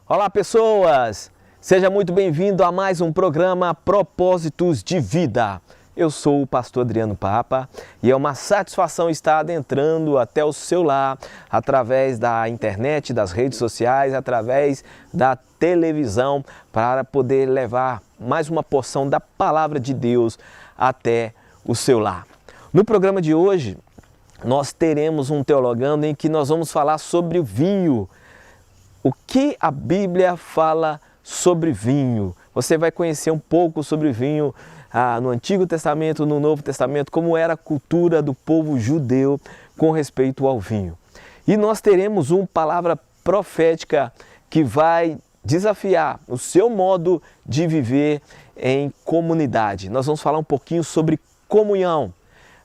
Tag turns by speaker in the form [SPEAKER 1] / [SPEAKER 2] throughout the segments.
[SPEAKER 1] Olá, pessoas! Seja muito bem-vindo a mais um programa Propósitos de Vida. Eu sou o pastor Adriano Papa e é uma satisfação estar adentrando até o seu lar através da internet, das redes sociais, através da televisão, para poder levar mais uma porção da palavra de Deus até o seu lar. No programa de hoje, nós teremos um teologando em que nós vamos falar sobre o vinho. O que a Bíblia fala sobre vinho? Você vai conhecer um pouco sobre vinho no Antigo Testamento, no Novo Testamento, como era a cultura do povo judeu com respeito ao vinho. E nós teremos uma palavra profética que vai desafiar o seu modo de viver em comunidade. Nós vamos falar um pouquinho sobre comunhão.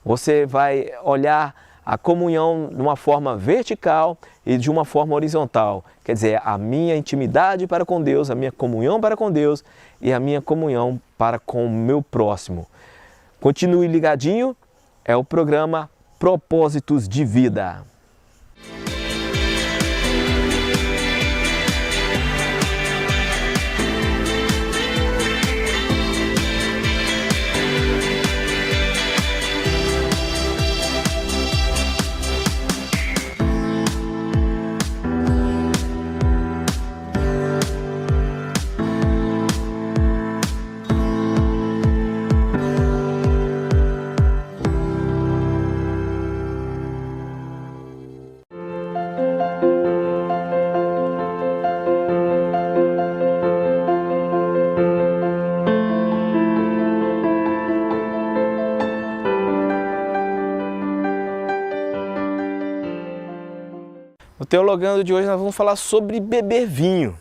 [SPEAKER 1] Você vai olhar a comunhão de uma forma vertical e de uma forma horizontal. Quer dizer, a minha intimidade para com Deus, a minha comunhão para com Deus e a minha comunhão para com o meu próximo. Continue ligadinho, é o programa Propósitos de Vida. No Teologando de hoje nós vamos falar sobre beber vinho.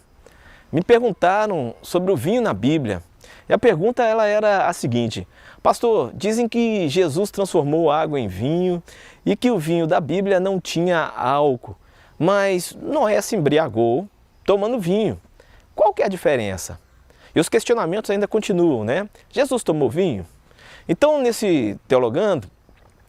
[SPEAKER 1] Me perguntaram sobre o vinho na Bíblia. E a pergunta era a seguinte: pastor, dizem que Jesus transformou água em vinho e que o vinho da Bíblia não tinha álcool, mas Noé se embriagou tomando vinho. Qual que é a diferença? E os questionamentos ainda continuam, né? Jesus tomou vinho? Então, nesse Teologando,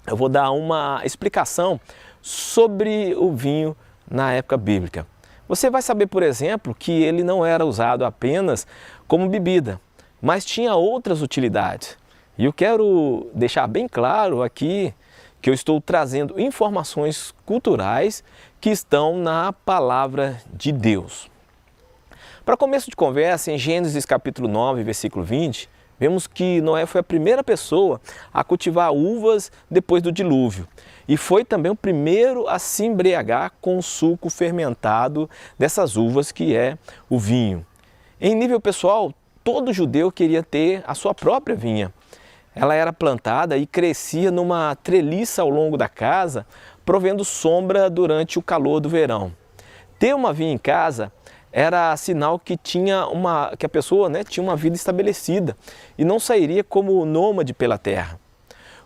[SPEAKER 1] eu vou dar uma explicação sobre o vinho na época bíblica. Você vai saber, por exemplo, que ele não era usado apenas como bebida, mas tinha outras utilidades. E eu quero deixar bem claro aqui que eu estou trazendo informações culturais que estão na palavra de Deus. Para começo de conversa, em Gênesis capítulo 9, versículo 20, vemos que Noé foi a primeira pessoa a cultivar uvas depois do dilúvio. E foi também o primeiro a se embriagar com o suco fermentado dessas uvas, que é o vinho. Em nível pessoal, todo judeu queria ter a sua própria vinha. Ela era plantada e crescia numa treliça ao longo da casa, provendo sombra durante o calor do verão. Ter uma vinha em casa era sinal que a pessoa tinha uma vida estabelecida e não sairia como nômade pela terra.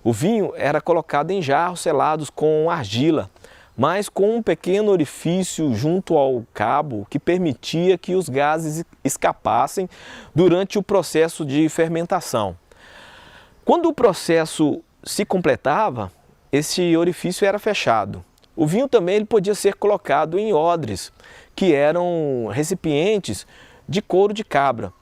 [SPEAKER 1] O vinho era colocado em jarros selados com argila, mas com um pequeno orifício junto ao cabo que permitia que os gases escapassem durante o processo de fermentação. Quando o processo se completava, esse orifício era fechado. O vinho também ele podia ser colocado em odres, que eram recipientes de couro de cabra.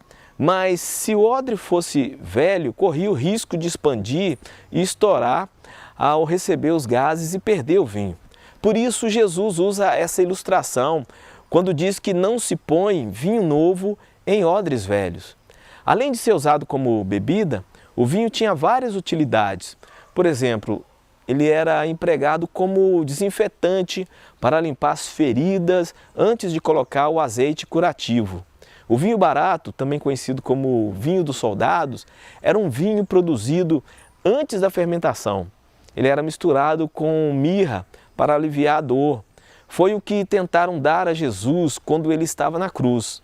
[SPEAKER 1] Mas se o odre fosse velho, corria o risco de expandir e estourar ao receber os gases e perder o vinho. Por isso Jesus usa essa ilustração quando diz que não se põe vinho novo em odres velhos. Além de ser usado como bebida, o vinho tinha várias utilidades. Por exemplo, ele era empregado como desinfetante para limpar as feridas antes de colocar o azeite curativo. O vinho barato, também conhecido como vinho dos soldados, era um vinho produzido antes da fermentação. Ele era misturado com mirra para aliviar a dor. Foi o que tentaram dar a Jesus quando ele estava na cruz.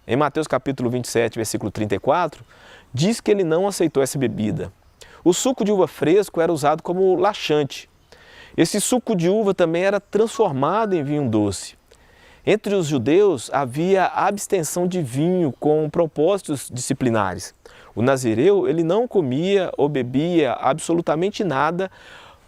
[SPEAKER 1] Em Mateus capítulo 27, versículo 34, diz que ele não aceitou essa bebida. O suco de uva fresco era usado como laxante. Esse suco de uva também era transformado em vinho doce. Entre os judeus havia abstenção de vinho com propósitos disciplinares. O nazireu ele não comia ou bebia absolutamente nada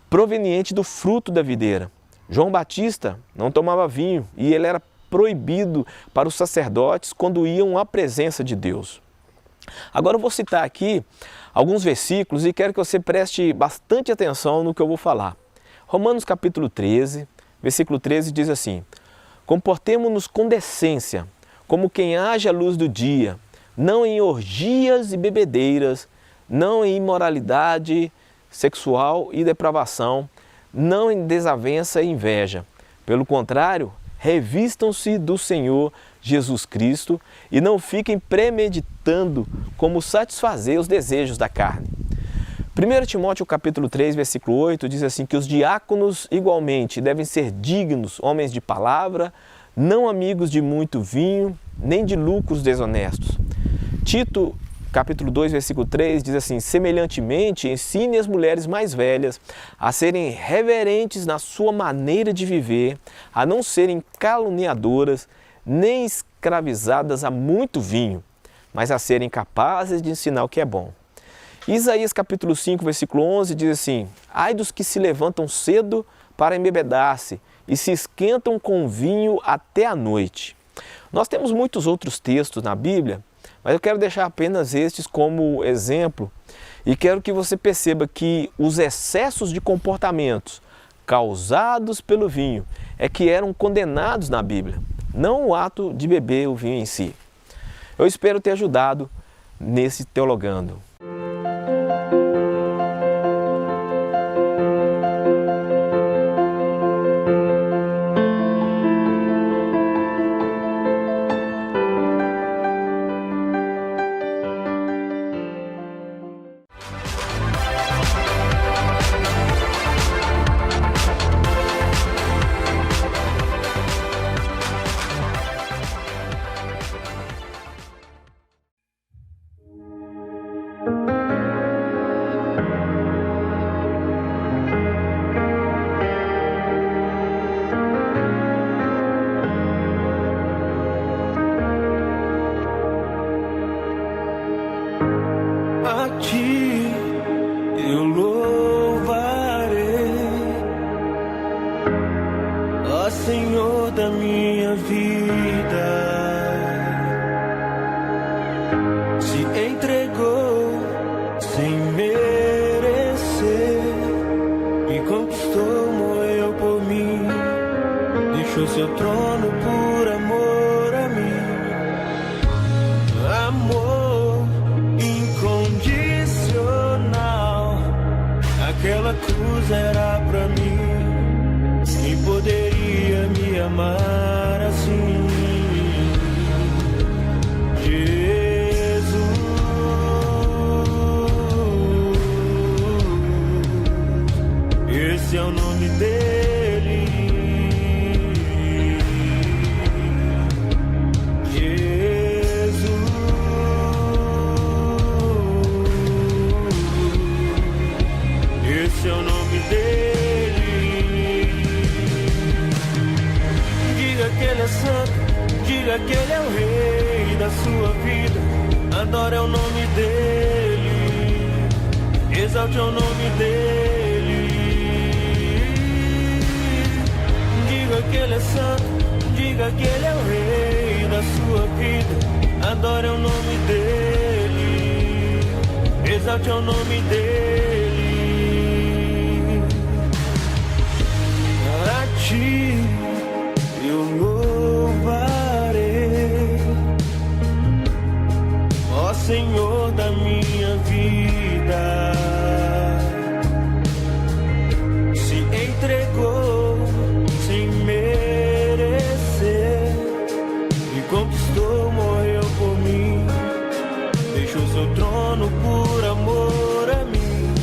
[SPEAKER 1] proveniente do fruto da videira. João Batista não tomava vinho e ele era proibido para os sacerdotes quando iam à presença de Deus. Agora eu vou citar aqui alguns versículos e quero que você preste bastante atenção no que eu vou falar. Romanos capítulo 13, versículo 13 diz assim: comportemo-nos com decência, como quem age à luz do dia, não em orgias e bebedeiras, não em imoralidade sexual e depravação, não em desavença e inveja. Pelo contrário, revistam-se do Senhor Jesus Cristo e não fiquem premeditando como satisfazer os desejos da carne. 1 Timóteo capítulo 3, versículo 8 diz assim que os diáconos igualmente devem ser dignos, homens de palavra, não amigos de muito vinho, nem de lucros desonestos. Tito capítulo 2, versículo 3 diz assim: semelhantemente, ensine as mulheres mais velhas a serem reverentes na sua maneira de viver, a não serem caluniadoras, nem escravizadas a muito vinho, mas a serem capazes de ensinar o que é bom. Isaías capítulo 5, versículo 11 diz assim: ai dos que se levantam cedo para embebedar-se e se esquentam com vinho até a noite. Nós temos muitos outros textos na Bíblia, mas eu quero deixar apenas estes como exemplo e quero que você perceba que os excessos de comportamentos causados pelo vinho é que eram condenados na Bíblia, não o ato de beber o vinho em si. Eu espero ter ajudado nesse teologando.
[SPEAKER 2] A ti eu louvarei, ó Senhor da minha vida. Se entregou sem merecer, me conquistou, morreu por mim, deixou seu trono por amor a mim. Amor incondicional, aquela cruz era pra mim. Quem poderia me amar assim? Jesus, esse é o nome dele. Esse é o nome dele. Diga que ele é santo, diga que ele é o rei da sua vida. Adore o nome dele, exalte o nome dele. Diga que ele é santo, diga que ele é o rei da sua vida. Adore o nome dele, exalte o nome dele. A ti eu louvarei, ó Senhor da minha vida. Se entregou sem merecer, me conquistou, morreu por mim, deixou seu trono por amor a mim.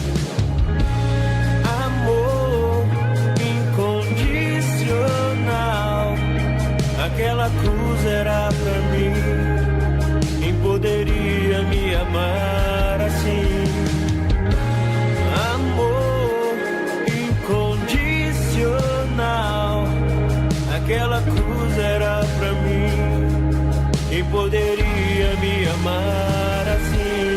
[SPEAKER 2] Aquela cruz era pra mim. Quem poderia me amar assim? Amor incondicional, aquela cruz era pra mim. Quem poderia me amar assim?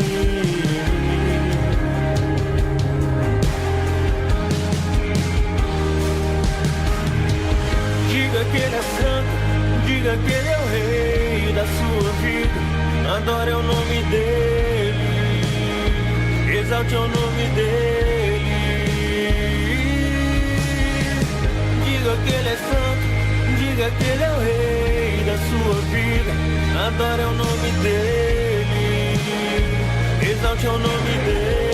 [SPEAKER 2] Diga que ele é santo, diga Diga que Ele é o Rei da sua vida, adore o nome dEle, exalte o nome dEle. Diga que Ele é santo, diga que Ele é o Rei da sua vida, adore o nome dEle, exalte o nome dEle.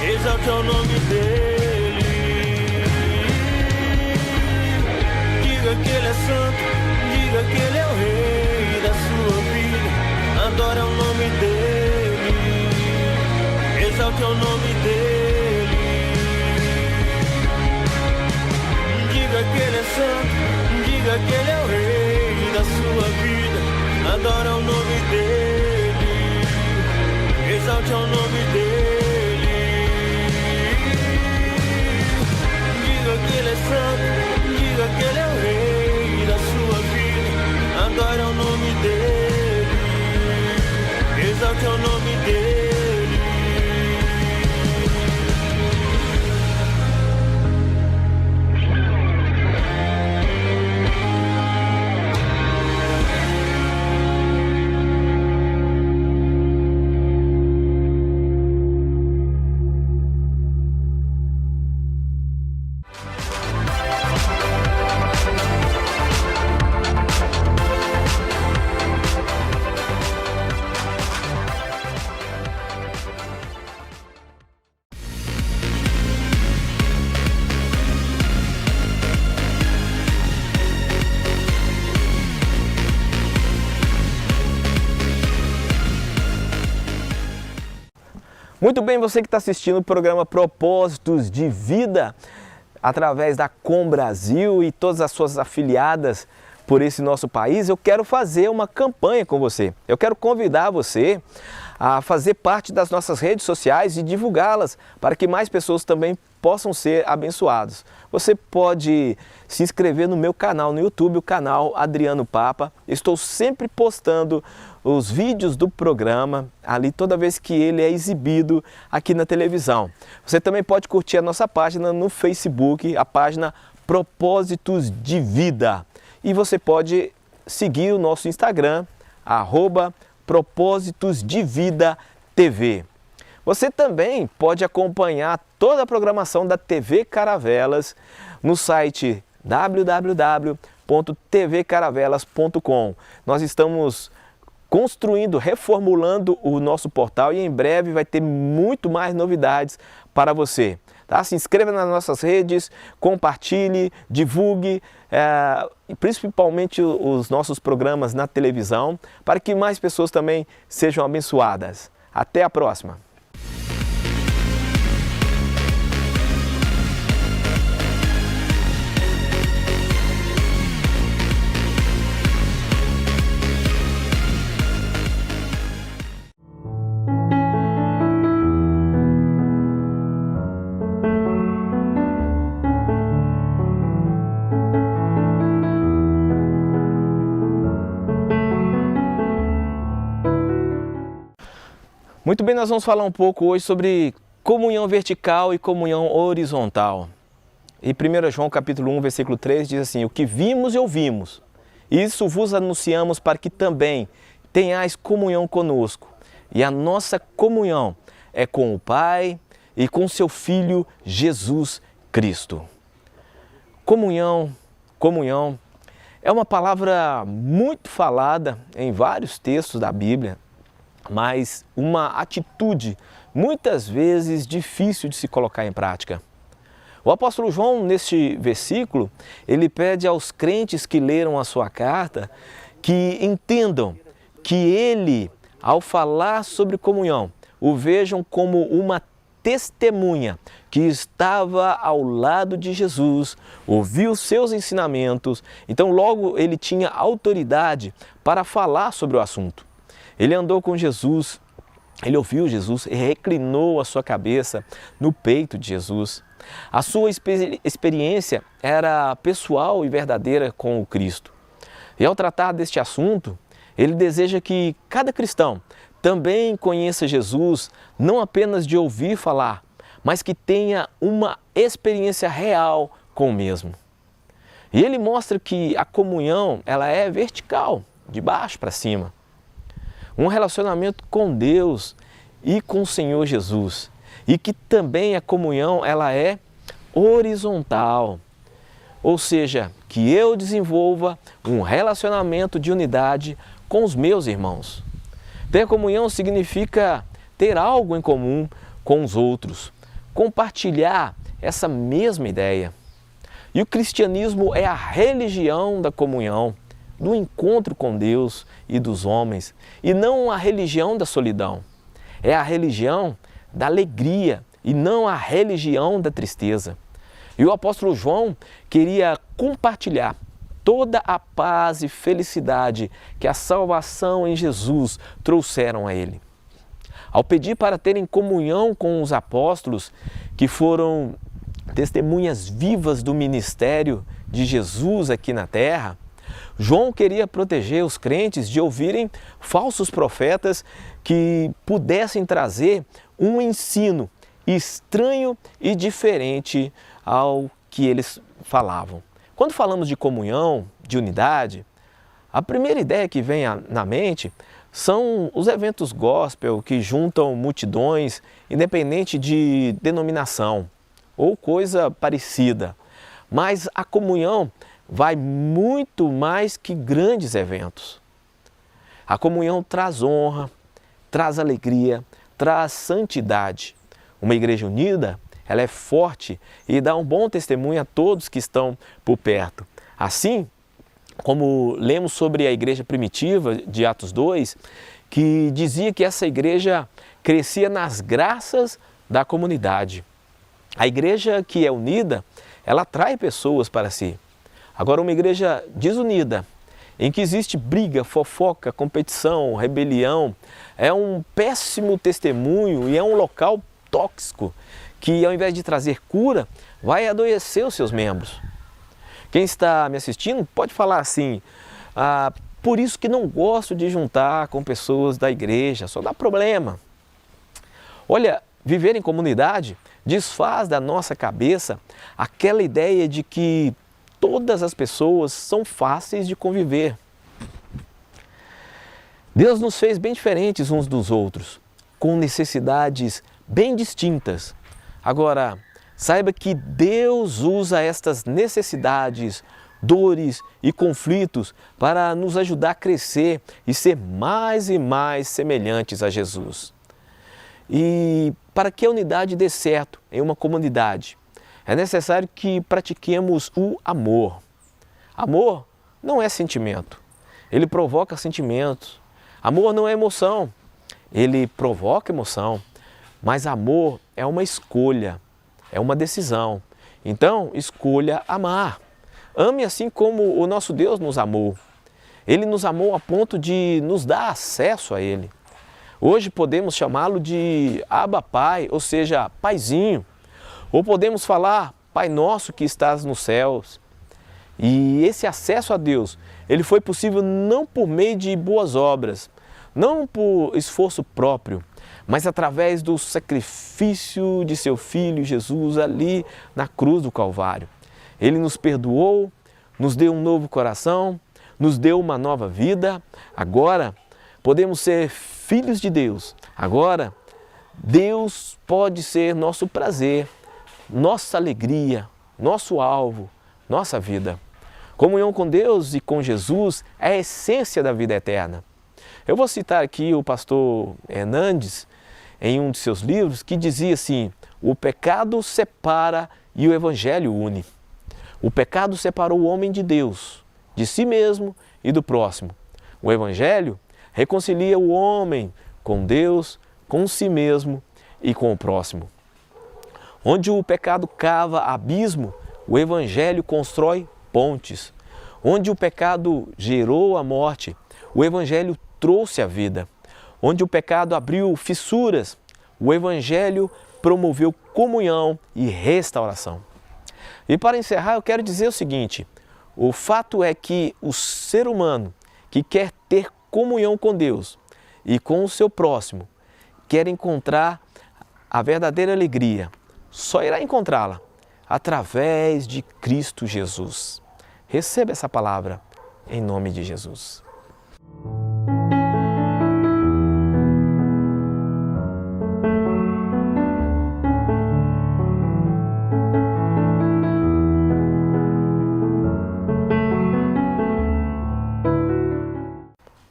[SPEAKER 2] Exalte o nome dEle. Diga que Ele é santo, diga que Ele é o Rei da sua vida, adore o nome dEle, exalte o nome dEle. Diga que Ele é santo, diga que Ele é o Rei da sua vida, adore o nome dEle, exalte o nome dEle. Diga que Ele é santo, diga que Ele é o Rei da sua vida, adore o nome dEle, exalte o nome dEle.
[SPEAKER 1] Muito bem, você que está assistindo o programa Propósitos de Vida através da Com Brasil e todas as suas afiliadas por esse nosso país, eu quero fazer uma campanha com você. Eu quero convidar você a fazer parte das nossas redes sociais e divulgá-las para que mais pessoas também possam ser abençoados. Você pode se inscrever no meu canal no YouTube, o canal Adriano Papa. Estou sempre postando os vídeos do programa ali toda vez que ele é exibido aqui na televisão. Você também pode curtir a nossa página no Facebook, a página Propósitos de Vida. E você pode seguir o nosso Instagram, @Propósitos de Vida TV. Você também pode acompanhar toda a programação da TV Caravelas no site www.tvcaravelas.com. Nós estamos construindo, reformulando o nosso portal e em breve vai ter muito mais novidades para você. Tá? Se inscreva nas nossas redes, compartilhe, divulgue, principalmente os nossos programas na televisão, para que mais pessoas também sejam abençoadas. Até a próxima! Muito bem, nós vamos falar um pouco hoje sobre comunhão vertical e comunhão horizontal. em 1 João capítulo 1, versículo 3, diz assim: o que vimos e ouvimos, isso vos anunciamos para que também tenhais comunhão conosco. E a nossa comunhão é com o Pai e com seu Filho Jesus Cristo. Comunhão é uma palavra muito falada em vários textos da Bíblia, mas uma atitude muitas vezes difícil de se colocar em prática. O apóstolo João, neste versículo, ele pede aos crentes que leram a sua carta que entendam que ele, ao falar sobre comunhão, o vejam como uma testemunha que estava ao lado de Jesus, ouviu seus ensinamentos, então logo ele tinha autoridade para falar sobre o assunto. Ele andou com Jesus, ele ouviu Jesus e reclinou a sua cabeça no peito de Jesus. A sua experiência era pessoal e verdadeira com o Cristo. E ao tratar deste assunto, ele deseja que cada cristão também conheça Jesus, não apenas de ouvir falar, mas que tenha uma experiência real com o mesmo. E ele mostra que a comunhão, ela é vertical, de baixo para cima. Um relacionamento com Deus e com o Senhor Jesus. E que também a comunhão, ela é horizontal. Ou seja, que eu desenvolva um relacionamento de unidade com os meus irmãos. Ter comunhão significa ter algo em comum com os outros, compartilhar essa mesma ideia. E o cristianismo é a religião da comunhão, do encontro com Deus e dos homens, e não a religião da solidão. É a religião da alegria e não a religião da tristeza. E o apóstolo João queria compartilhar toda a paz e felicidade que a salvação em Jesus trouxeram a ele. Ao pedir para terem comunhão com os apóstolos, que foram testemunhas vivas do ministério de Jesus aqui na terra, João queria proteger os crentes de ouvirem falsos profetas que pudessem trazer um ensino estranho e diferente ao que eles falavam. Quando falamos de comunhão, de unidade, a primeira ideia que vem na mente são os eventos gospel que juntam multidões, independente de denominação ou coisa parecida. Mas a comunhão vai muito mais que grandes eventos. A comunhão traz honra, traz alegria, traz santidade. Uma igreja unida, ela é forte e dá um bom testemunho a todos que estão por perto. Assim, como lemos sobre a igreja primitiva de Atos 2, que dizia que essa igreja crescia nas graças da comunidade. A igreja que é unida, ela atrai pessoas para si. Agora, uma igreja desunida, em que existe briga, fofoca, competição, rebelião, é um péssimo testemunho e é um local tóxico que, ao invés de trazer cura, vai adoecer os seus membros. Quem está me assistindo pode falar assim: por isso que não gosto de juntar com pessoas da igreja, só dá problema. Olha, viver em comunidade desfaz da nossa cabeça aquela ideia de que todas as pessoas são fáceis de conviver. Deus nos fez bem diferentes uns dos outros, com necessidades bem distintas. Agora, saiba que Deus usa estas necessidades, dores e conflitos para nos ajudar a crescer e ser mais e mais semelhantes a Jesus. E para que a unidade dê certo em uma comunidade, é necessário que pratiquemos o amor. Amor não é sentimento, ele provoca sentimentos. Amor não é emoção, ele provoca emoção. Mas amor é uma escolha, é uma decisão. Então, escolha amar. Ame assim como o nosso Deus nos amou. Ele nos amou a ponto de nos dar acesso a Ele. Hoje podemos chamá-lo de Abba Pai, ou seja, Paizinho. Ou podemos falar, Pai Nosso que estás nos céus. E esse acesso a Deus, ele foi possível não por meio de boas obras, não por esforço próprio, mas através do sacrifício de seu Filho Jesus ali na cruz do Calvário. Ele nos perdoou, nos deu um novo coração, nos deu uma nova vida. Agora podemos ser filhos de Deus. Agora Deus pode ser nosso prazer, nossa alegria, nosso alvo, nossa vida. Comunhão com Deus e com Jesus é a essência da vida eterna. Eu vou citar aqui o pastor Hernandes, em um de seus livros, que dizia assim: o pecado separa e o evangelho une. O pecado separou o homem de Deus, de si mesmo e do próximo. O evangelho reconcilia o homem com Deus, com si mesmo e com o próximo. Onde o pecado cava abismo, o evangelho constrói pontes. Onde o pecado gerou a morte, o evangelho trouxe a vida. Onde o pecado abriu fissuras, o evangelho promoveu comunhão e restauração. E para encerrar, eu quero dizer o seguinte: o fato é que o ser humano que quer ter comunhão com Deus e com o seu próximo, quer encontrar a verdadeira alegria, só irá encontrá-la através de Cristo Jesus. Receba essa palavra em nome de Jesus.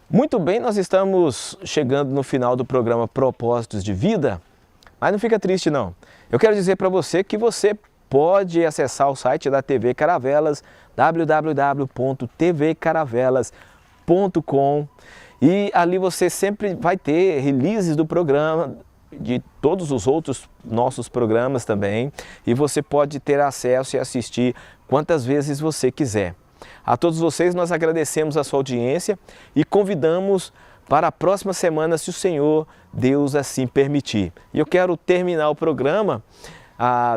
[SPEAKER 1] Muito bem, nós estamos chegando no final do programa Propósitos de Vida, mas não fica triste não. Eu quero dizer para você que você pode acessar o site da TV Caravelas, www.tvcaravelas.com, e ali você sempre vai ter releases do programa, de todos os outros nossos programas também, e você pode ter acesso e assistir quantas vezes você quiser. A todos vocês nós agradecemos a sua audiência e convidamos para a próxima semana, se o Senhor Deus assim permitir. E eu quero terminar o programa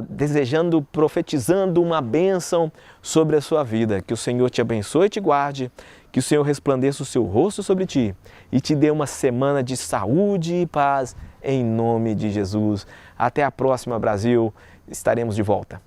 [SPEAKER 1] desejando, profetizando uma bênção sobre a sua vida. Que o Senhor te abençoe e te guarde, que o Senhor resplandeça o seu rosto sobre ti e te dê uma semana de saúde e paz em nome de Jesus. Até a próxima, Brasil. Estaremos de volta.